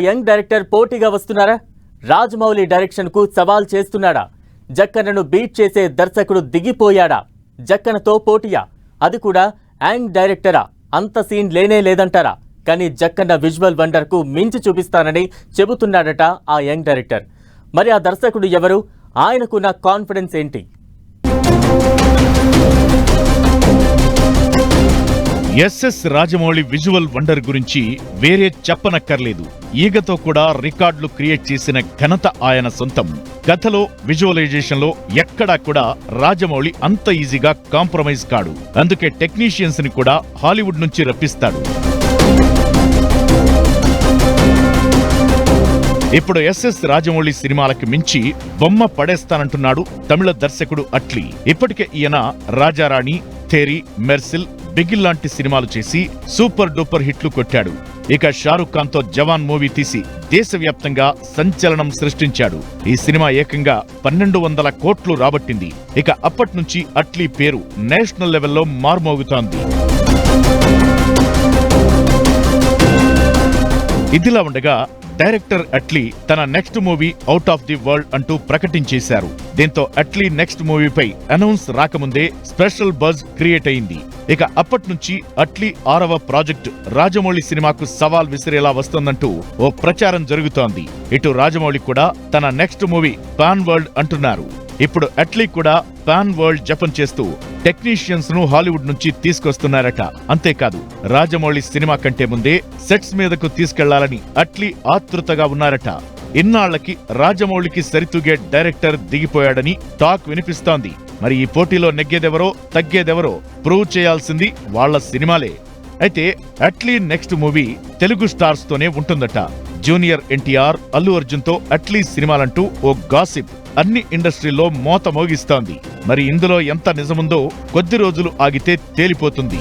Young director పోటీగా వస్తున్నారా? Rajamouli direction కు సవాల్ చేస్తున్నాడా? జక్కన్నను బీట్ చేసే దర్శకుడు దిగిపోయాడా? జక్కన్నతో పోటీయా? అది కూడా యంగ్ డైరెక్టరా? అంత సీన్ లేనే లేదంటారా? కానీ జక్కన్న విజువల్ వండర్ కు మించి చూపిస్తానని చెబుతున్నాడట ఆ యంగ్ డైరెక్టర్. మరి ఆ దర్శకుడు ఎవరు? ఆయనకున్న కాన్ఫిడెన్స్ ఏంటి? ఎస్ఎస్ రాజమౌళి విజువల్ వండర్ గురించి వేరే చెప్పనక్కర్లేదు. ఈగతో కూడా రికార్డులు క్రియేట్ చేసిన ఘనత ఆయన సొంతం. కథలో, విజువలైజేషన్లో ఎక్కడా కూడా రాజమౌళి అంత ఈజీగా కాంప్రమైజ్ కాడు. అందుకే టెక్నీషియన్స్ ని కూడా హాలీవుడ్ నుంచి రప్పిస్తాడు. ఇప్పుడు ఎస్ఎస్ రాజమౌళి సినిమాలకి మించి బొమ్మ పడేస్తానంటున్నాడు తమిళ దర్శకుడు అట్లీ. ఇప్పటికే ఈయన రాజారాణి, థేరీ, మెర్సిల్, బిగిల్ లాంటి సినిమాలు చేసి సూపర్ డూపర్ హిట్లు కొట్టాడు. ఇక షారుఖ్ ఖాన్ తో జవాన్ మూవీ తీసి దేశవ్యాప్తంగా సంచలనం సృష్టించాడు. ఈ సినిమా ఏకంగా 1200 కోట్లు రాబట్టింది. ఇక అప్పట్నుంచి అట్లీ పేరు నేషనల్ లెవెల్లో మార్మోగుతోంది. ఇదిలా ఉండగా డైరెక్టర్ అట్లీ తన next movie out of the world అంటూ ప్రకటించేశారు. దీంతో అట్లీ నెక్స్ట్ మూవీపై అనౌన్స్ రాకముందే స్పెషల్ బజ్ క్రియేట్ అయింది. ఇక అప్పట్నుంచి అట్లీ 6వ ప్రాజెక్టు రాజమౌళి సినిమాకు సవాల్ విసిరేలా వస్తోందంటూ ఓ ప్రచారం జరుగుతోంది. ఇటు రాజమౌళి కూడా తన నెక్స్ట్ మూవీ పాన్ వరల్డ్ అంటున్నారు. ఇప్పుడు అట్లీ కూడా పాన్ వరల్డ్ జపం చేస్తూ టెక్నీషియన్స్ ను హాలీవుడ్ నుంచి తీసుకొస్తున్నారట. అంతేకాదు, రాజమౌళి సినిమా కంటే ముందే సెట్స్ మీదకు తీసుకెళ్లాలని అట్లీ ఆతృతగా ఉన్నారట. ఇన్నాళ్లకి రాజమౌళికి సరితూగే డైరెక్టర్ దిగిపోయాడని టాక్ వినిపిస్తోంది. మరి ఈ పోటీలో నెగ్గేదెవరో తగ్గేదెవరో ప్రూవ్ చేయాల్సింది వాళ్ల సినిమాలే. అయితే Atlee next movie Telugu stars తోనే ఉంటుందట. జూనియర్ ఎన్టీఆర్, అల్లు అర్జున్ తో అట్లీ సినిమాలంటూ ఓ గాసిప్ అన్ని ఇండస్ట్రీలో మోత మోగిస్తోంది. మరి ఇందులో ఎంత నిజముందో కొద్ది రోజులు ఆగితే తేలిపోతుంది.